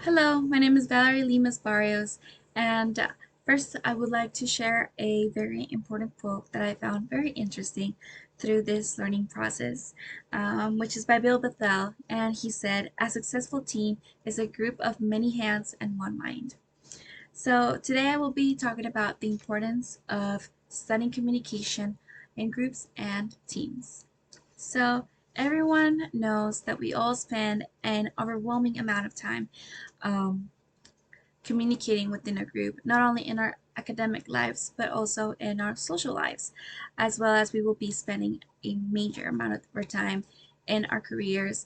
Hello, my name is Valerie Limas Barrios, and first I would like to share a very important quote that I found very interesting through this learning process, which is by Bill Bethel, and he said, "A successful team is a group of many hands and one mind." So today I will be talking about the importance of studying communication in groups and teams. So everyone knows that we all spend an overwhelming amount of time um, communicating within a group, not only in our academic lives, but also in our social lives, as well as we will be spending a major amount of our time in our careers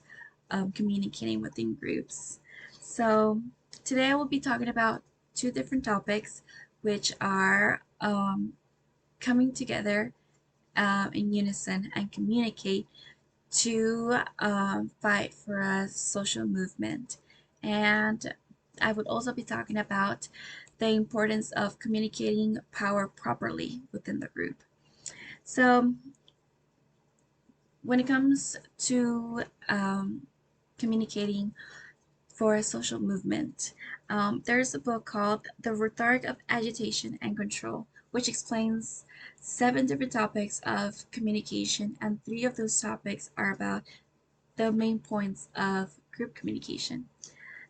communicating within groups. So, today I will be talking about two different topics, which are coming together in unison and communicate to fight for a social movement. And I would also be talking about the importance of communicating power properly within the group. So, when it comes to communicating for a social movement, there's a book called The Rhetoric of Agitation and Control, which explains seven different topics of communication, and three of those topics are about the main points of group communication.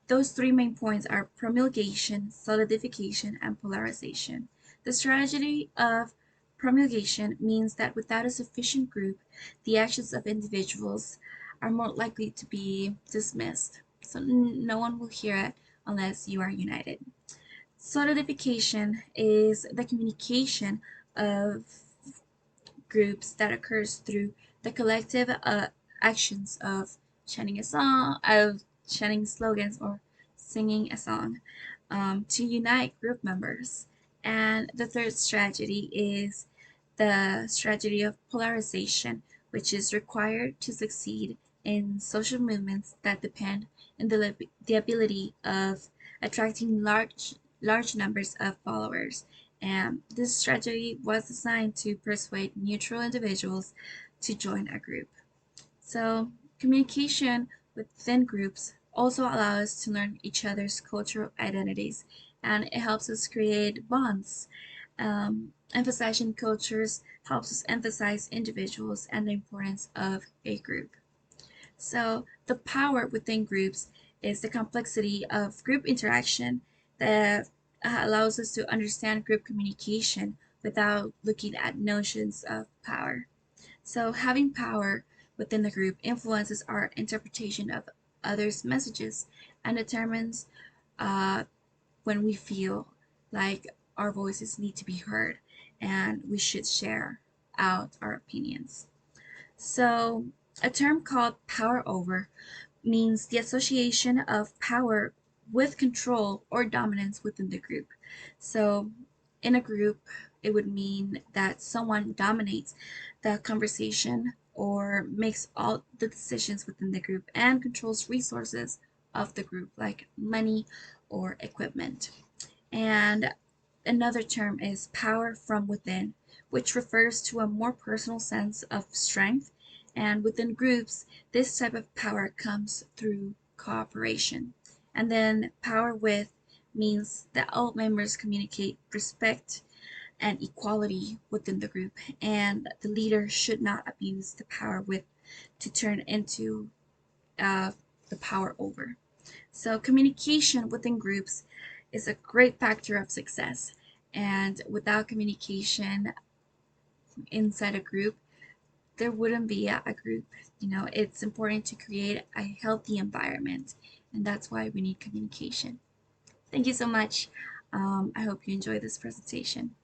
Those three main points are promulgation, solidification, and polarization. The strategy of promulgation means that without a sufficient group, the actions of individuals are more likely to be dismissed. So no one will hear it unless you are united. Solidification is the communication of groups that occurs through the collective actions of chanting slogans, or singing a song to unite group members. And the third strategy is the strategy of polarization, which is required to succeed in social movements that depend on the ability of attracting large numbers of followers. And this strategy was designed to persuade neutral individuals to join a group. So, communication within groups also allows us to learn each other's cultural identities, and it helps us create bonds. Emphasizing cultures helps us emphasize individuals and the importance of a group. So, the power within groups is the complexity of group interaction that allows us to understand group communication without looking at notions of power. So, having power within the group influences our interpretation of others' messages and determines uh, when we feel like our voices need to be heard and we should share out our opinions. So, a term called power over means the association of power with control or dominance within the group. So, in a group, it would mean that someone dominates the conversation or makes all the decisions within the group and controls resources of the group, like money or equipment. And another term is power from within, which refers to a more personal sense of strength. And within groups, this type of power comes through cooperation. And then power with means that all members communicate respect and equality within the group, and the leader should not abuse the power with to turn into uh, the power over. So, communication within groups is a great factor of success. And without communication inside a group, there wouldn't be a group. It's important to create a healthy environment, and that's why we need communication. Thank you so much. I hope you enjoyed this presentation.